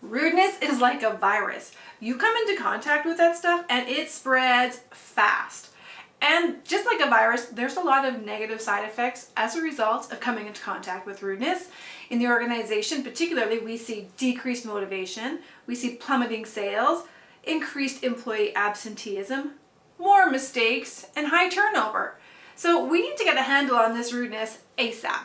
Rudeness is like a virus. You come into contact with that stuff and it spreads fast. And just like a virus, there's a lot of negative side effects as a result of coming into contact with rudeness. In the organization, particularly, we see decreased motivation, we see plummeting sales, increased employee absenteeism, more mistakes, and high turnover. So we need to get a handle on this rudeness ASAP.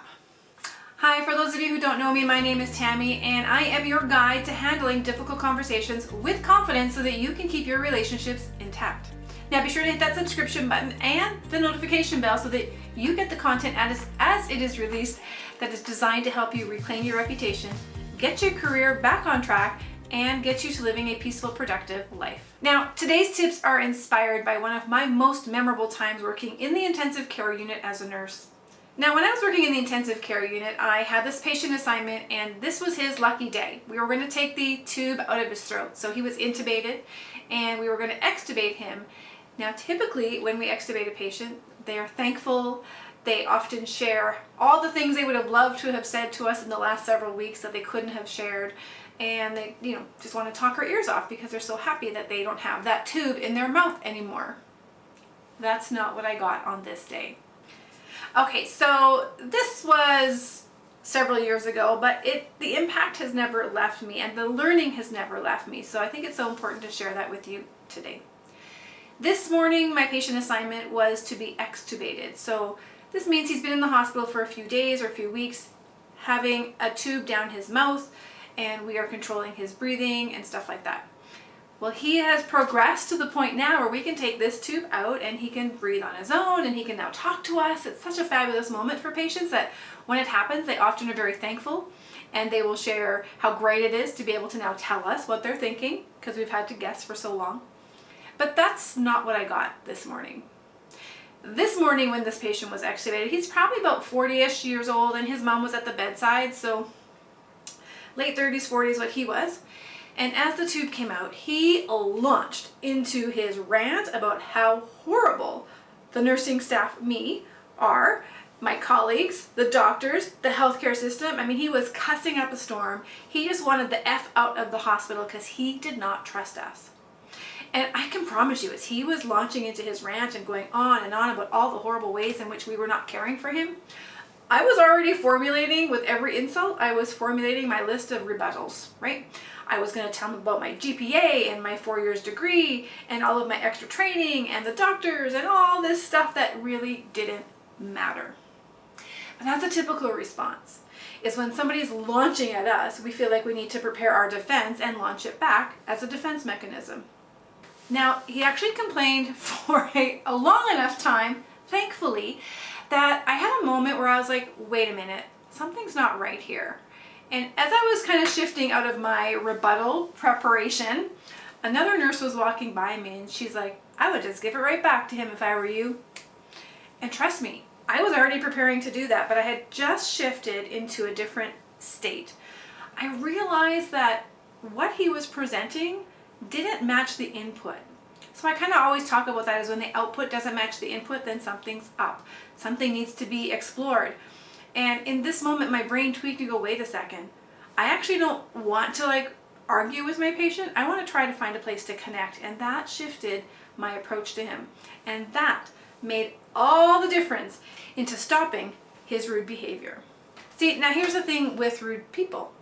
Hi, for those of you who don't know me, my name is Tammy, and I am your guide to handling difficult conversations with confidence so that you can keep your relationships intact. Now be sure to hit that subscription button and the notification bell so that you get the content as it is released that is designed to help you reclaim your reputation, get your career back on track, and get you to living a peaceful, productive life. Now, today's tips are inspired by one of my most memorable times working in the intensive care unit as a nurse. Now, when I was working in the intensive care unit, I had this patient assignment, and this was his lucky day. We were going to take the tube out of his throat. So he was intubated, and we were going to extubate him. Now, typically, when we extubate a patient, they are thankful. They often share all the things they would have loved to have said to us in the last several weeks that they couldn't have shared. And they, just want to talk our ears off because they're so happy that they don't have that tube in their mouth anymore. That's not what I got on this day. Okay, so this was several years ago, but the impact has never left me and the learning has never left me. So I think it's so important to share that with you today. This morning, my patient assignment was to be extubated. So this means he's been in the hospital for a few days or a few weeks, having a tube down his mouth, and we are controlling his breathing and stuff like that. Well, he has progressed to the point now where we can take this tube out and he can breathe on his own and he can now talk to us. It's such a fabulous moment for patients that when it happens, they often are very thankful and they will share how great it is to be able to now tell us what they're thinking because we've had to guess for so long. But that's not what I got this morning. This morning when this patient was extubated, he's probably about 40-ish years old and his mom was at the bedside, so late 30s, 40s what he was. And as the tube came out, he launched into his rant about how horrible the nursing staff, me, are, my colleagues, the doctors, the healthcare system. I mean, he was cussing up a storm. He just wanted the F out of the hospital because he did not trust us. And I can promise you, as he was launching into his rant and going on about all the horrible ways in which we were not caring for him, I was already formulating, with every insult, I was formulating my list of rebuttals, right? I was going to tell him about my GPA and my 4 years degree and all of my extra training and the doctors and all this stuff that really didn't matter. But that's a typical response, is when somebody's launching at us, we feel like we need to prepare our defense and launch it back as a defense mechanism. Now, he actually complained for a long enough time, thankfully, that I had a moment where I was like, wait a minute, something's not right here. And as I was kind of shifting out of my rebuttal preparation, another nurse was walking by me and she's like, I would just give it right back to him if I were you. And trust me, I was already preparing to do that, but I had just shifted into a different state. I realized that what he was presenting didn't match the input. So I kind of always talk about that as when the output doesn't match the input, then something's up. Something needs to be explored. And in this moment, my brain tweaked and go, wait a second. I actually don't want to argue with my patient. I want to try to find a place to connect. And that shifted my approach to him. And that made all the difference into stopping his rude behavior. See, now here's the thing with rude people.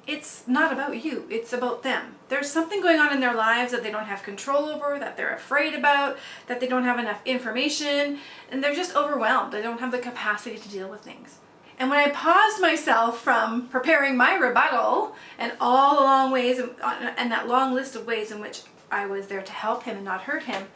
It's not about you, it's about them. There's something going on in their lives that they don't have control over, that they're afraid about, that they don't have enough information, and they're just overwhelmed. They don't have the capacity to deal with things. And when I paused myself from preparing my rebuttal and all the long ways and that long list of ways in which I was there to help him and not hurt him,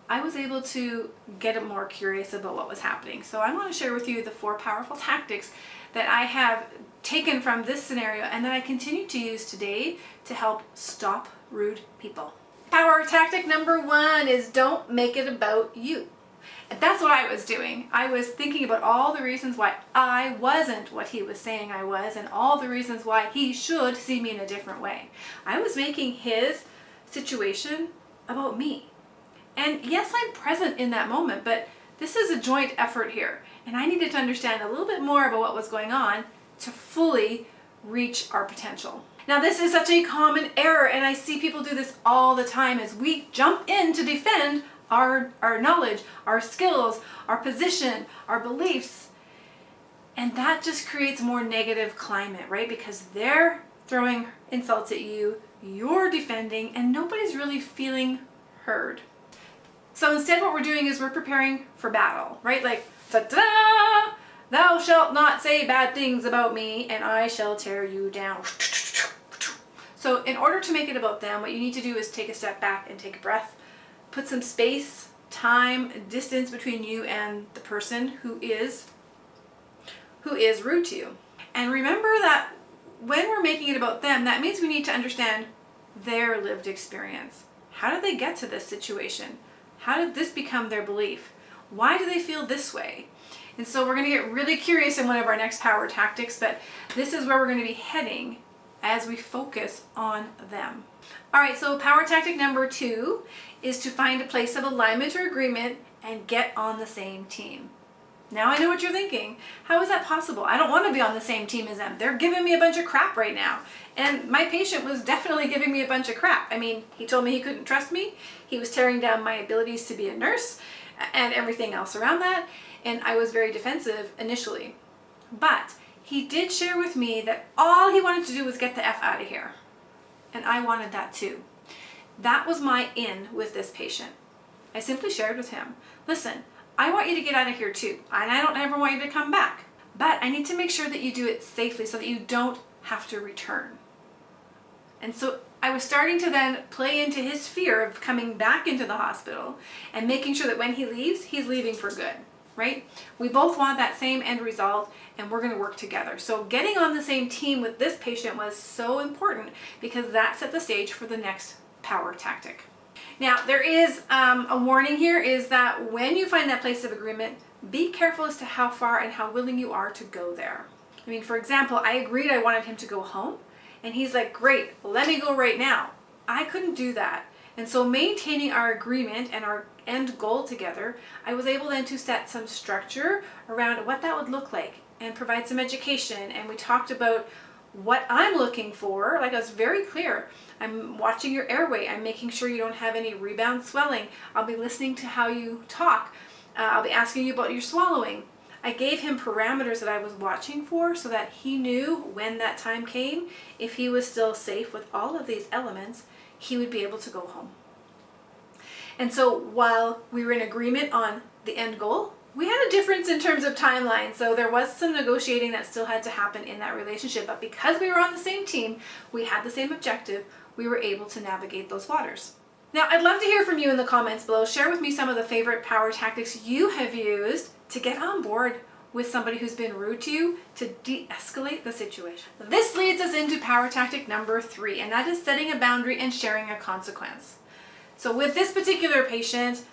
I was able to get more curious about what was happening. So I want to share with you the 4 powerful tactics that I have taken from this scenario and that I continue to use today to help stop rude people. Power tactic number 1 is don't make it about you. And that's what I was doing. I was thinking about all the reasons why I wasn't what he was saying I was and all the reasons why he should see me in a different way. I was making his situation about me. And yes, I'm present in that moment, but this is a joint effort here. And I needed to understand a little bit more about what was going on to fully reach our potential. Now this is such a common error, and I see people do this all the time as we jump in to defend our knowledge, our skills, our position, our beliefs. And that just creates more negative climate, right? Because they're throwing insults at you, you're defending, and nobody's really feeling heard. So instead what we're doing is we're preparing for battle, right? Like, ta-da! Thou shalt not say bad things about me, and I shall tear you down. So in order to make it about them, what you need to do is take a step back and take a breath. Put some space, time, distance between you and the person who is rude to you. And remember that when we're making it about them, that means we need to understand their lived experience. How did they get to this situation? How did this become their belief? Why do they feel this way? And so we're going to get really curious in one of our next power tactics, but this is where we're going to be heading as we focus on them. All right, so power tactic number 2 is to find a place of alignment or agreement and get on the same team. Now I know what you're thinking. How is that possible? I don't want to be on the same team as them. They're giving me a bunch of crap right now. And my patient was definitely giving me a bunch of crap. I mean, he told me he couldn't trust me. He was tearing down my abilities to be a nurse and everything else around that. And I was very defensive initially. But he did share with me that all he wanted to do was get the F out of here. And I wanted that too. That was my in with this patient. I simply shared with him, listen, I want you to get out of here too, and I don't ever want you to come back. But I need to make sure that you do it safely so that you don't have to return. And so I was starting to then play into his fear of coming back into the hospital and making sure that when he leaves, he's leaving for good, right? We both want that same end result, and we're going to work together. So getting on the same team with this patient was so important because that set the stage for the next power tactic. Now, there is a warning here is that when you find that place of agreement, be careful as to how far and how willing you are to go there. I mean, for example, I agreed I wanted him to go home, and he's like, great, let me go right now. I couldn't do that. And so maintaining our agreement and our end goal together, I was able then to set some structure around what that would look like and provide some education. And we talked about what I'm looking for. Like, I was very clear. I'm watching your airway. I'm making sure you don't have any rebound swelling. I'll be listening to how you talk. I'll be asking you about your swallowing. I gave him parameters that I was watching for so that he knew when that time came, if he was still safe with all of these elements, he would be able to go home. And so while we were in agreement on the end goal, we had a difference in terms of timeline. So there was some negotiating that still had to happen in that relationship. But because we were on the same team, we had the same objective, we were able to navigate those waters. Now, I'd love to hear from you in the comments below. Share with me some of the favorite power tactics you have used to get on board with somebody who's been rude to you to de-escalate the situation. This leads us into power tactic number 3, and that is setting a boundary and sharing a consequence. So with this particular patient,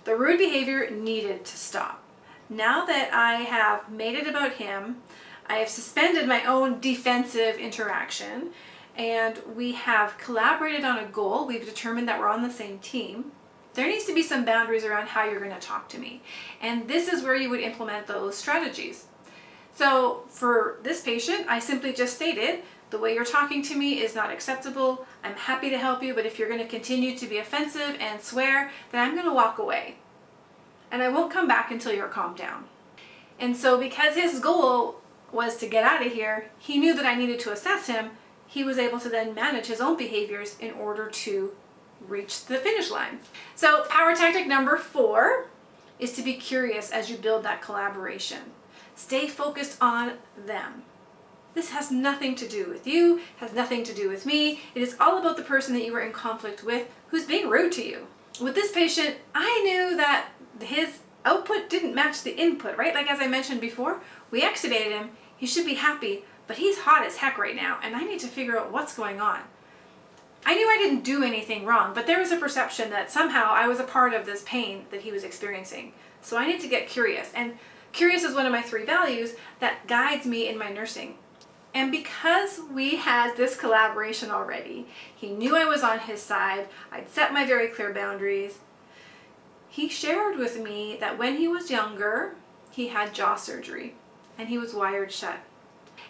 the rude behavior needed to stop. Now that I have made it about him, I have suspended my own defensive interaction, and we have collaborated on a goal. We've determined that we're on the same team. There needs to be some boundaries around how you're going to talk to me. And this is where you would implement those strategies. So for this patient, I simply just stated, the way you're talking to me is not acceptable. I'm happy to help you, but if you're going to continue to be offensive and swear, then I'm going to walk away. And I won't come back until you're calmed down. And so because his goal was to get out of here, he knew that I needed to assess him. He was able to then manage his own behaviors in order to reach the finish line. So power tactic number 4 is to be curious as you build that collaboration. Stay focused on them. This has nothing to do with you, has nothing to do with me. It is all about the person that you were in conflict with who's being rude to you. With this patient, I knew that his output didn't match the input, right? Like as I mentioned before, we extubated him. He should be happy, but he's hot as heck right now, and I need to figure out what's going on. I knew I didn't do anything wrong, but there was a perception that somehow I was a part of this pain that he was experiencing. So I need to get curious, and curious is one of my 3 values that guides me in my nursing. And because we had this collaboration already, he knew I was on his side, I'd set my very clear boundaries. He shared with me that when he was younger, he had jaw surgery and he was wired shut.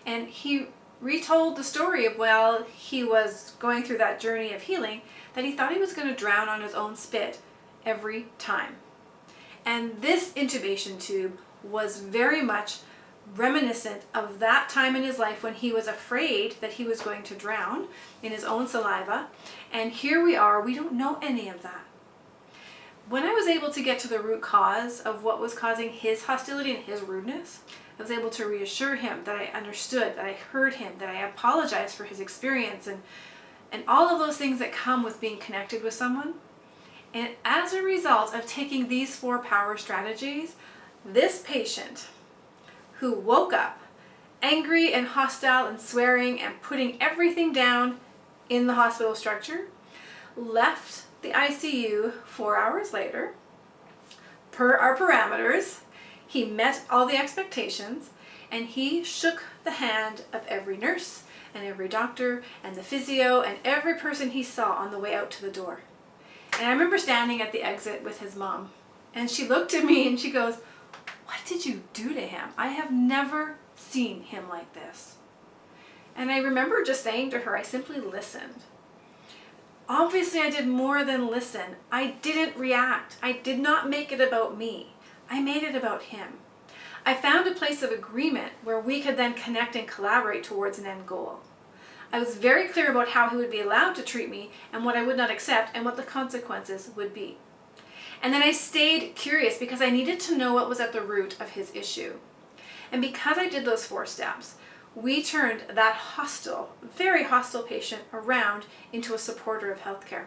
And he retold the story of while he was going through that journey of healing, that he thought he was going to drown on his own spit every time. And this intubation tube was very much reminiscent of that time in his life when he was afraid that he was going to drown in his own saliva. And here we are, we don't know any of that. When I was able to get to the root cause of what was causing his hostility and his rudeness, I was able to reassure him that I understood, that I heard him, that I apologized for his experience, and all of those things that come with being connected with someone. And as a result of taking these 4 power strategies, this patient who woke up angry and hostile and swearing and putting everything down in the hospital structure left the ICU 4 hours later, per our parameters. He met all the expectations, and he shook the hand of every nurse and every doctor and the physio and every person he saw on the way out to the door. And I remember standing at the exit with his mom, and she looked at me and she goes, "What did you do to him? I have never seen him like this." And I remember just saying to her, I simply listened. Obviously, I did more than listen. I didn't react. I did not make it about me. I made it about him. I found a place of agreement where we could then connect and collaborate towards an end goal. I was very clear about how he would be allowed to treat me and what I would not accept and what the consequences would be. And then I stayed curious because I needed to know what was at the root of his issue. And because I did those 4 steps, we turned that hostile, very hostile patient around into a supporter of healthcare.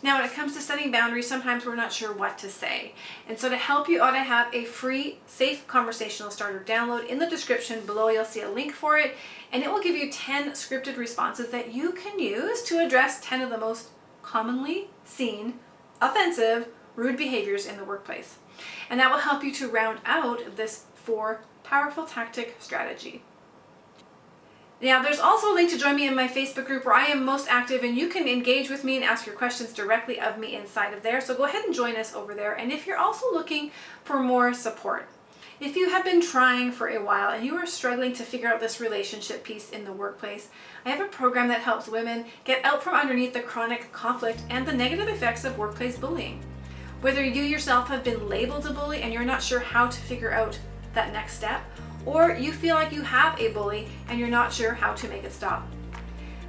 Now, when it comes to setting boundaries, sometimes we're not sure what to say. And so to help you out, I have a free, safe conversational starter download. In the description below, you'll see a link for it, and it will give you 10 scripted responses that you can use to address 10 of the most commonly seen, offensive, rude behaviors in the workplace. And that will help you to round out this 4 powerful tactic strategy. Now, there's also a link to join me in my Facebook group where I am most active, and you can engage with me and ask your questions directly of me inside of there. So go ahead and join us over there. And if you're also looking for more support, if you have been trying for a while and you are struggling to figure out this relationship piece in the workplace, I have a program that helps women get out from underneath the chronic conflict and the negative effects of workplace bullying. Whether you yourself have been labeled a bully and you're not sure how to figure out that next step, or you feel like you have a bully and you're not sure how to make it stop,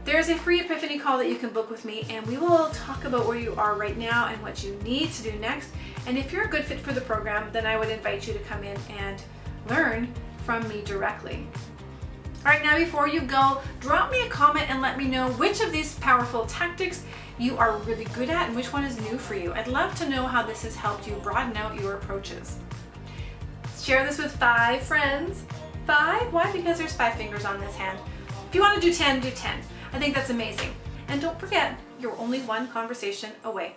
there's a free epiphany call that you can book with me, and we will talk about where you are right now and what you need to do next. And if you're a good fit for the program, then I would invite you to come in and learn from me directly. All right, now before you go, drop me a comment and let me know which of these powerful tactics you are really good at and which one is new for you. I'd love to know how this has helped you broaden out your approaches. Share this with 5 friends. 5? Why? Because there's 5 fingers on this hand. If you want to do 10, do 10. I think that's amazing. And don't forget, you're only one conversation away.